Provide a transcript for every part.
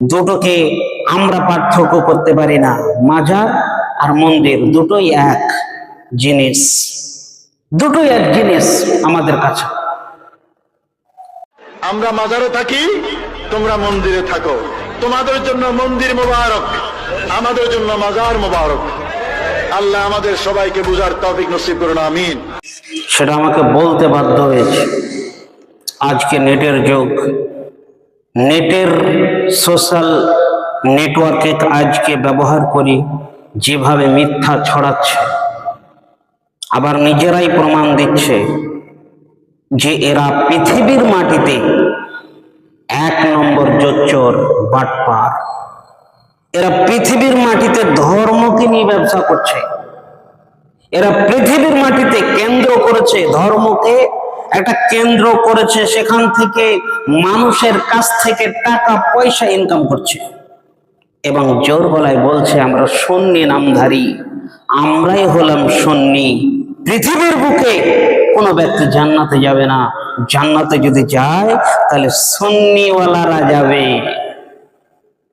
দুটোকে আমরা পার্থক্য করতে পারি না। মাজার আর মন্দির দুটোই এক জিনিস, দুটোই এক জিনিস আমাদের কাছে। আমরা মাজারে থাকি, তোমরা মন্দিরে থাকো। তোমাদের জন্য মন্দির মোবারক, আমাদের জন্য মাজার মোবারক। আল্লাহ আমাদের সবাইকে বুঝার তৌফিক নসিব করুন, আমিন। সেটা আমাকে বলতে বাধ্য হয়েছে। আজকে নেটের যুগ, নেটের সোশ্যাল নেটওয়ার্কে আজকে ব্যবহার করি, যেভাবে মিথ্যা ছড়াচ্ছে, আবার নিজেরাই প্রমাণ দিচ্ছে যে এরা পৃথিবীর মাটিতে 1 নম্বর জোচ্চোর বাটপার। এরা পৃথিবীর মাটিতে ধর্মকে নিয়ে ব্যবসা করছে। এরা পৃথিবীর মাটিতে কেন্দ্র করেছে, ধর্মকে একটা কেন্দ্র করেছে, সেখান থেকে মানুষের কাছ থেকে টাকা পয়সা ইনকাম করছে এবং জোর গলায় বলছে আমরা সুন্নি নামধারী, আমরাই হলাম সুন্নি। পৃথিবীর বুকে কোনো ব্যক্তি জান্নাতে যাবে না, জান্নাতে যদি যায় তাহলে সুন্নিওয়ালারা যাবে।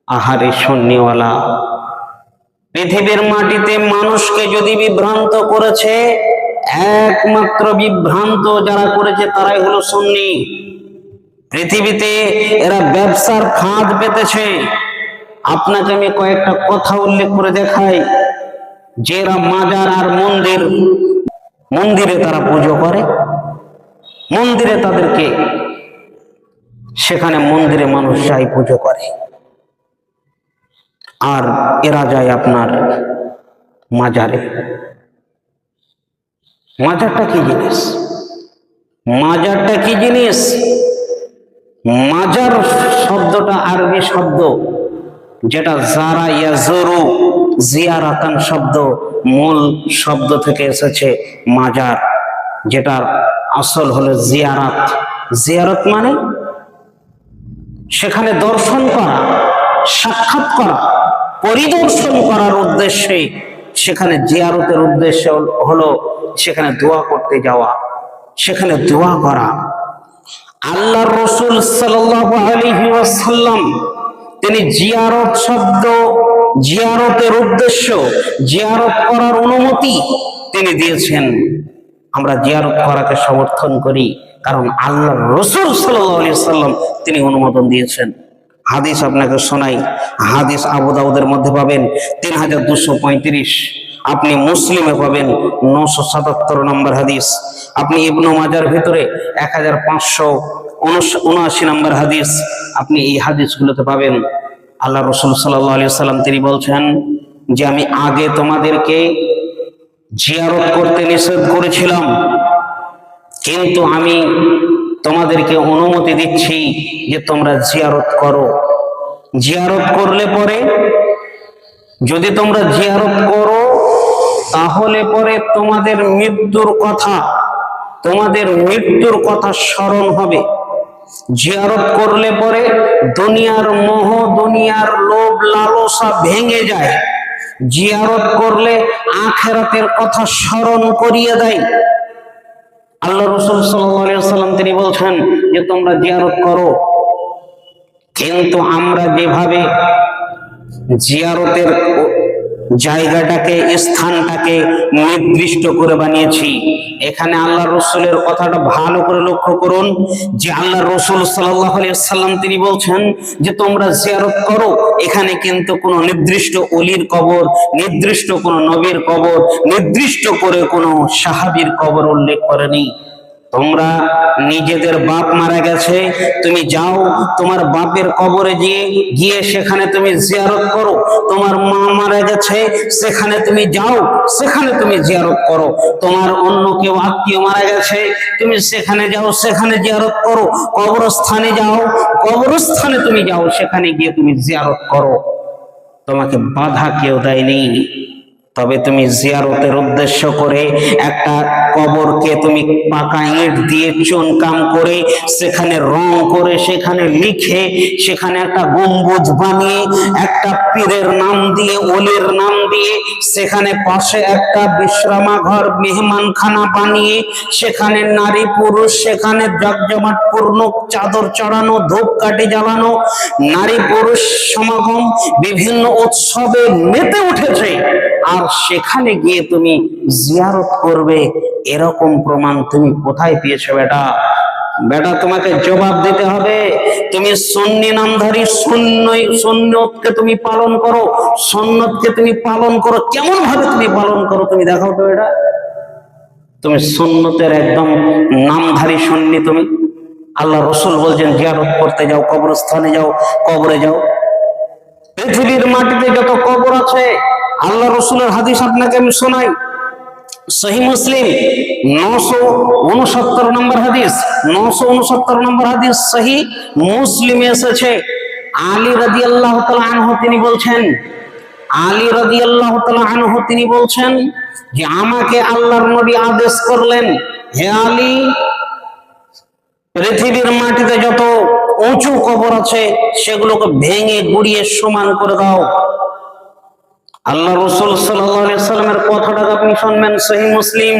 আহারে সুন্নিওয়ালা! পৃথিবীর মাটিতে মানুষকে যদি বিভ্রান্ত করেছে, একমাত্র বিভ্রান্ত যারা করেছে তারাই হলো সুন্নি। পৃথিবীতে এরা ব্যবসার ফাঁদ পেতেছে। আপনাকে আমি কয়েকটা কথা উল্লেখ করে দেখাই যে এরা মাজার আর মন্দিরে তারা পুজো করে, মন্দিরে তাদেরকে, সেখানে মন্দিরে মানুষ যায় পুজো করে, আর এরা যায় আপনার মাজারে। মাজারটা কি জিনিস? মাজারটা কি জিনিস? মাজার শব্দটা আরবি শব্দ, যেটা যারা ইয়াজুরু জিয়ারাতান শব্দ, মূল শব্দ থেকে এসেছে মাজার, যেটার আসল হলো জিয়ারাত। জিয়ারত মানে সেখানে দর্শন করা, সাক্ষাৎ করা, পরিদর্শন করার উদ্দেশ্যে, সেখানে জিয়ারতের উদ্দেশ্য হলো সেখানে দোয়া করতে যাওয়া, সেখানে দোয়া করা। আল্লাহর রাসূল সাল্লাল্লাহু আলাইহি ওয়াসাল্লাম তিনি জিয়ারত শব্দ, জিয়ারতের উদ্দেশ্য, জিয়ারত করার অনুমতি তিনি দিয়েছেন। আমরা জিয়ারত করাকে সমর্থন করি, কারণ আল্লাহর রাসূল সাল্লাল্লাহু আলাইহি ওয়াসাল্লাম তিনি অনুমোদন দিয়েছেন। হাদিস আপনাকে শোনাই, হাদিস আবু দাউদের মধ্যে পাবেন 3235, আপনি মুসলিমে পাবেন 977 নম্বর হাদিস, আপনি ইবনু মাজার ভিতরে 1579 নম্বর হাদিস, আপনি এই হাদিসগুলোতে পাবেন। আল্লাহ রাসূল সাল্লাল্লাহু আলাইহি ওয়াসাল্লাম তিনি বলছেন যে আমি আগে তোমাদেরকে জিয়ারত করতে নিষেধ করেছিলাম, কিন্তু আমি তোমাদেরকে অনুমতি দিচ্ছি যে তোমরা জিয়ারত করো। জিয়ারত করলে পরে, যদি তোমরা জিয়ারত করো, তাহলে পরে তোমাদের মৃত্যুর কথা স্মরণ হবে। জিয়ারত করলে পরে দুনিয়ার মোহ, দুনিয়ার লোভ লালসা ভেঙে যায়। জিয়ারত করলে আখিরাতের কথা স্মরণ করিয়ে দেয়। আল্লাহ রাসূল সাল্লাল্লাহু আলাইহি ওয়াসাল্লাম তিনি বলছেন যে তোমরা জিয়ারত করো, কিন্তু আমরা যেভাবে জিয়ারতের জায়গাটাকে, স্থানটাকে নির্দিষ্ট করে বানিয়েছি, এখানে আল্লাহ রাসূলের কথাটা ভালো করে লক্ষ্য করুন যে আল্লাহ রাসূল সাল্লাল্লাহু আলাইহি ওয়াসাল্লাম তিনি বলছেন যে তোমরা জিয়ারত করো। এখানে কিন্তু কোনো নির্দিষ্ট ওলির কবর, নির্দিষ্ট কোনো নবীর কবর, নির্দিষ্ট করে কোনো সাহাবীর কবর উল্লেখ করেনি। তোমরা নিজেদের বাপ মারা গেছে, তুমি যাও তোমার বাপের কবরে গিয়ে সেখানে তুমি জিয়ারত করো। তোমার মা মারা গেছে, সেখানে তুমি যাও, সেখানে তুমি জিয়ারত করো। তোমার অন্য কেউ আত্মীয় মারা গেছে, তুমি সেখানে যাও, সেখানে জিয়ারত করো। কবরস্থানে যাও, কবরস্থানে তুমি যাও, সেখানে গিয়ে তুমি জিয়ারত করো। তোমাকে বাধা কেউ দেয়নি। তবে তুমি জিয়ারতের উদ্দেশ্য করে একটা কবরকে তুমি পাকা ইট দিয়ে চুনকাম করে সেখানে রং করে সেখানে লিখে সেখানে একটা গম্বুজ বানিয়ে একটা পীরের নাম দিয়ে ওলির নাম দিয়ে সেখানে পাশে একটা বিশ্রামাঘর মেহমানখানা বানিয়ে সেখানে নারী পুরুষ সেখানে জগজমাটপূর্ণ চাদর চড়ানো ধূপকাঠি জ্বালানো নারী পুরুষ সমাগম বিভিন্ন উৎসবে মেতে উঠেছে আর সেখানে গিয়ে তুমি জিয়ারত করবে এরকম প্রমাণ তুমি কোথায় পেয়েছো বেটা? বেটা তোমাকে জবাব দিতে হবে। তুমি সুন্নি নামধারী সুন্নতকে তুমি পালন করো, সুন্নতকে তুমি পালন করো, কেমন ভাবে তুমি পালন করো তুমি দেখাও তো এটা। তুমি সুন্নতের একদম নামধারী সুন্নি তুমি। আল্লাহ রসুল বলছেন জিয়ারত করতে যাও, কবরস্থানে যাও, কবরে যাও। পৃথিবীর মাটিতে যত কবর আছে আল্লাহ রসুলের হাদিস আপনাকে আমি শোনাই। সহিহ মুসলিম 969 নম্বর হাদিস, 969 নম্বর হাদিস সহিহ মুসলিমে এসেছে। আলী রাদিয়াল্লাহু তাআলা আনহু তিনি বলছেন, আলী রাদিয়াল্লাহু তাআলা আনহু তিনি বলছেন যে আমাকে আল্লাহর নবী আদেশ করলেন, হে আলী, পৃথিবীর মাটিতে যত উঁচু কবর আছে সেগুলোকে ভেঙে গুড়িয়ে সমান করে দাও। আল্লাহ রসুল সাল্লাল্লাহু আলাইহি সাল্লামের কথাটা আপনি শুনবেন, সহিহ মুসলিম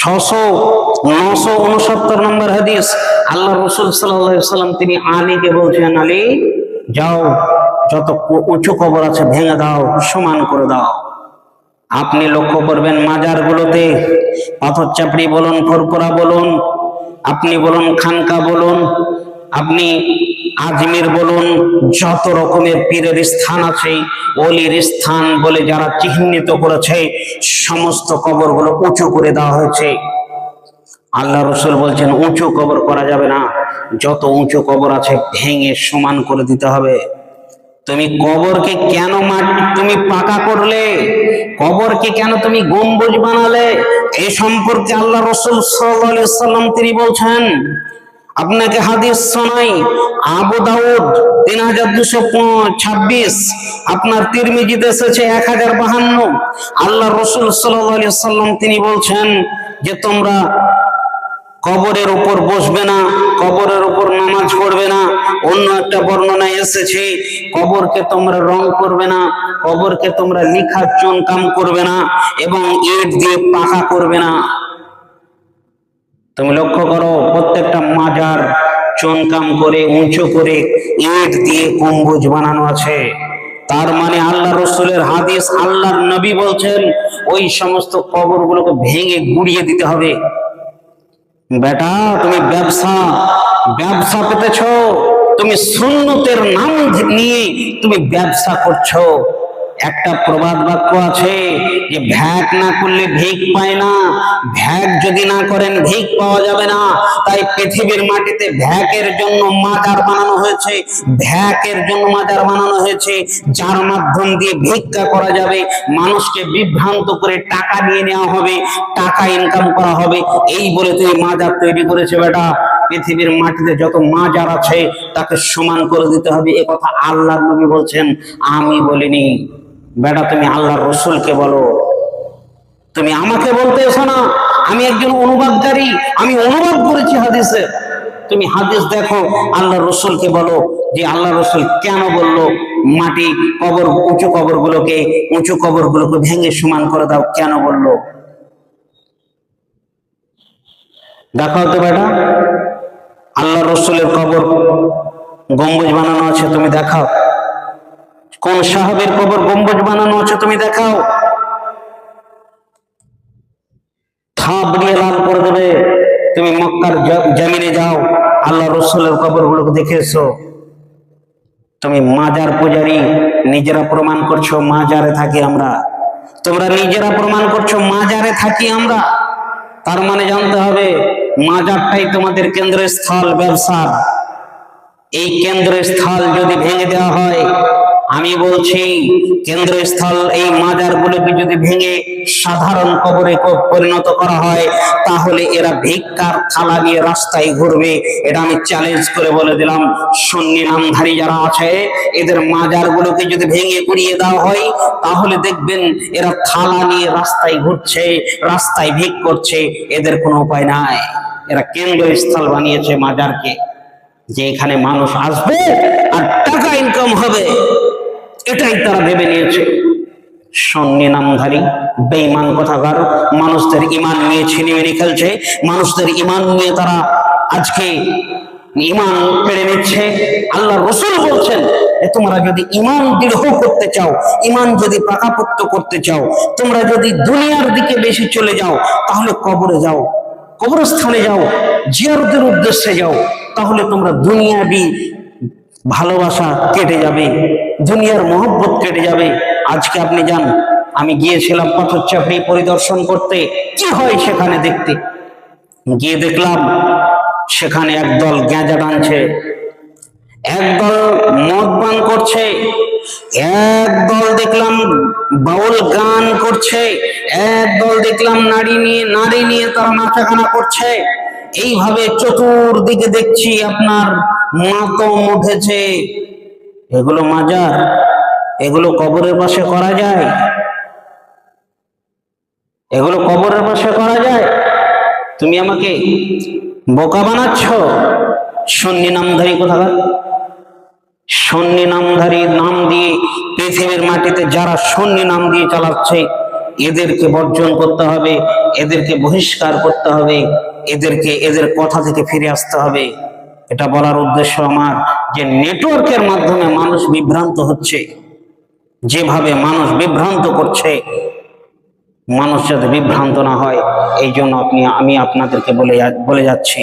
969 নম্বর হাদিস। আল্লাহ রসুল সাল্লাল্লাহু আলাইহি সাল্লাম তিনি আলীকে বলছেন, আলী যাও, যত উঁচু কবর আছে ভেঙে দাও, সমান করে দাও। আপনি লক্ষ্য করবেন মাজার গুলোতে পাথর চাপড়ি বলুন, ফুরফুরা বলুন, আপনি বলুন খানকা বলুন, আপনি আজমির বলুন, যত রকমের পীরের স্থান আছে, ওলির স্থান বলে যারা চিহ্নিত করেছে সমস্ত কবরগুলো উঁচু করে দেওয়া হয়েছে। আল্লাহ রসুল বলছেন উঁচু কবর করা যাবে না, যত উঁচু কবর আছে ভেঙে সমান করে দিতে হবে। তুমি কবরকে কেন তুমি পাকা করলে, কবরকে কেন তুমি গম্বুজ বানালে, এই সম্পর্কে আল্লাহ রসুল সাল্লাল্লাহু আলাইহি সাল্লাম তিনি বলছেন। আপনাকে হাদিস শোনাই, আবু দাউদ 3226, আপনার তিরমিজিতে এসেছে 1052। আল্লাহ রসুল সাল্লাল্লাহু আলাইহি সাল্লাম তিনি বলছেন যে তোমরা কবরের উপর বসবে না, কবরের উপর নামাজ পড়বে না। অন্য একটা বর্ণনায় এসেছে কবরকে তোমরা রং করবে না, কবরকে তোমরা লিখা চুনকাম করবে না এবং ইট দিয়ে পাকা করবে না। তুমি লক্ষ্য করো প্রত্যেকটা মাজার চুনকাম করে উঁচু করে ইট দিয়ে গম্বুজ বানানো আছে। তার মানে আল্লাহ রসুলের হাদিস, আল্লাহর নবী বলছেন ওই সমস্ত কবরগুলোকে ভেঙে গুড়িয়ে দিতে হবে। বেটা তুমি ব্যবসা পেতেছ, তুমি সুন্নতের নাম নিয়ে তুমি ব্যবসা করছো। একটা প্রবাদ বাক্য আছে যে ভ্যাক না করলে ভিক পায় না, ভ্যাক যদি না করেন ভিক পাওয়া যাবে না। তাই পৃথিবীর মাটিতে ভ্যাকের জন্য মাজার বানানো হয়েছে, ভ্যাকের জন্য মাজার বানানো হয়েছে যার মাধ্যম দিয়ে ভিক্ষা করা যাবে, মানুষকে বিভ্রান্ত করে টাকা নিয়ে নেওয়া হবে, টাকা ইনকাম করা হবে, এই বলে তুমি মাজার তৈরি করেছে। বেটা পৃথিবীর মাটিতে যত মাজার আছে তাকে সমান করে দিতে হবে, এ কথা আল্লাহর নবী বলছেন, আমি বলিনি। বেটা তুমি আল্লাহর রসুলকে বলো, তুমি আমাকে বলতে এসো না। আমি একজন অনুবাদকারী, আমি অনুবাদ করেছি হাদিসে। তুমি হাদিস দেখো, আল্লাহর রসুলকে বলো যে আল্লাহ রসুল কেন বললো মাটি কবর উঁচু কবরগুলোকে ভেঙে সমান করে দাও, কেন বললো দেখাও তো বেটা। আল্লাহ রসুলের কবর গম্বুজ বানানো আছে, তুমি দেখাও। কোন সাহাবীর কবর গম্বুজ বানানো আছে তুমি দেখাও। থাবড়িয়ে লাল করে দেবে। তুমি মক্কার জমিনে যাও, আল্লাহ রসুলের কবরগুলোকে দেখে এসো। তুমি মাজার পূজারী, নিজেরা প্রমাণ করছো মাজারে থাকি আমরা, তোমরা নিজেরা প্রমাণ করছো মাজারে থাকি আমরা। তার মানে জানতে হবে মাজারটাই তোমাদের কেন্দ্রস্থল ব্যবসার। এই কেন্দ্রস্থল যদি ভেঙে দেওয়া হয়, আমি বলছি কেন্দ্রস্থল এই মাজারগুলোকে যদি ভেঙে সাধারণ কবরে পরিণত করা হয়, তাহলে এরা ভিক্ষার থালা নিয়ে রাস্তায় ঘুরবে। এটা আমি চ্যালেঞ্জ করে বলে দিলাম। সুন্নি নামধারী যারা আছে, এদের মাজারগুলোকে যদি ভেঙে গুড়িয়ে দেওয়া হয়, তাহলে দেখবেন এরা থালা নিয়ে রাস্তায় ঘুরছে, রাস্তায় ভিক করছে। এদের কোনো উপায় নাই। এরা কেন্দ্রস্থল বানিয়েছে মাজারকে, যে এখানে মানুষ আসবে আর টাকা ইনকাম হবে, এটাই তারা ভেবে নিয়েছে। সুন্নি নামধারী বেঈমান কথাকার মানুষদের ঈমান নিয়ে ছিনিমিনি খেলছে, মানুষদের ঈমান নিয়ে তারা আজকে ঈমান পেড়ে নিচ্ছে। আল্লাহ রাসূল বলছেন, তোমরা যদি ঈমান দৃঢ় করতে চাও, ঈমান যদি পাকাপোক্ত করতে চাও, তোমরা যদি দুনিয়ার দিকে বেশি চলে যাও, তাহলে কবরে যাও, কবরস্থানে যাও, জিয়ারতের উদ্দেশ্যে যাও। তাহলে তোমরা দুনিয়াবি ভালোবাসা কেটে যাবে, দুনিয়ার মহব্বত কেটে যাবে। আজকে আপনি যান, আমি গিয়েছিলাম পাথর চাপড়ি পরিদর্শন করতে, কি হয় সেখানে দেখতে। গিয়ে দেখলাম সেখানে একদল গাঁজা টানছে, একদল মদ পান করছে, একদল দেখলাম বাউল গান করছে, একদল দেখলাম নারী নিয়ে তারা নাচাগানা করছে। এইভাবে চতুর্দিকে দেখছি আপনার মাতম উঠেছে। এগুলো মাজার, এগুলো কবরের পাশে করা যায়? এগুলো কবরের পাশে করা যায়? তুমি আমাকে বোকা বানাচ্ছ। সুন্নি নামধারী কোথাকার, সুন্নি নামধারী নাম দিয়ে পৃথিবীর মাটিতে যারা সুন্নি নাম দিয়ে চালাচ্ছে, এদেরকে বর্জন করতে হবে, এদেরকে বহিষ্কার করতে হবে, এদের কথা থেকে ফিরে আসতে হবে। এটা বলার উদ্দেশ্য আমার, যে নেটওয়ার্কের মাধ্যমে মানুষ বিভ্রান্ত হচ্ছে, যেভাবে মানুষ বিভ্রান্ত করছে, মানুষ যাতে বিভ্রান্ত না হয়, এই জন্য আমি আপনাদেরকে বলে যাচ্ছি।